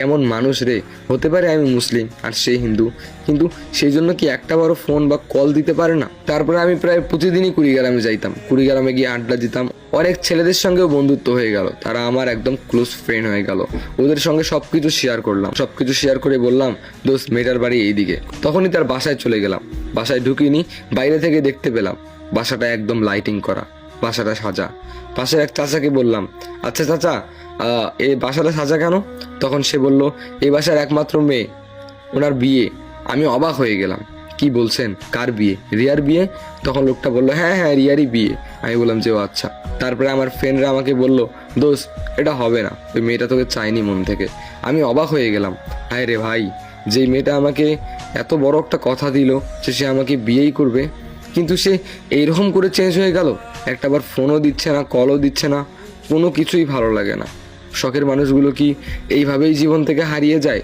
এমন মানুষ রে, হতে পারে আমি মুসলিম আর সে হিন্দু, কিন্তু সেই জন্য কি একটা বড় ফোন বা কল দিতে পারে না? তারপরে আমি প্রায় প্রতিদিনই কুড়িগ্রামে যাইতাম, কুড়িগ্রামে গিয়ে আড্ডা দিতাম। অনেক ছেলেদের সঙ্গেও বন্ধুত্ব হয়ে গেল, তারা আমার একদম ক্লোজ ফ্রেন্ড হয়ে গেল। ওদের সঙ্গে সবকিছু শেয়ার করলাম, সবকিছু শেয়ার করে বললাম, দোস্ত মেয়েটার বাড়ি এইদিকে। তখনই তার বাসায় চলে গেলাম। বাসায় ঢুকিনি, বাইরে থেকে দেখতে পেলাম বাসাটা একদম লাইটিং করা, বাসাটা সাজা। পাশের এক চাচাকে বললাম, আচ্ছা চাচা, এই বাসাটা সাজা কেন? তখন সে বলল, এই বাসার একমাত্র মেয়ে, ওনার বিয়ে। আমি অবাক হয়ে গেলাম, কি বলছেন, কার বিয়ে? রিয়ার বিয়ে? তখন লোকটা বললো, হ্যাঁ হ্যাঁ রিয়ারই বিয়ে। আমি বললাম যে ও আচ্ছা। তারপরে আমার ফ্রেন্ডরা আমাকে বলল, দোস্ত এটা হবে না, ওই মেয়েটা তোকে চায়নি মন থেকে। আমি অবাক হয়ে গেলাম, হায় রে ভাই, যেই মেয়েটা আমাকে এত বড় একটা কথা দিল যে সে আমাকে বিয়েই করবে, কিন্তু সে এইরকম করে চেঞ্জ হয়ে গেল। একটাবার ফোনও দিচ্ছে না, কলও দিচ্ছে না, কোনো কিছুই ভালো লাগে না। শখের মানুষগুলো কি এইভাবেই জীবন থেকে হারিয়ে যায়?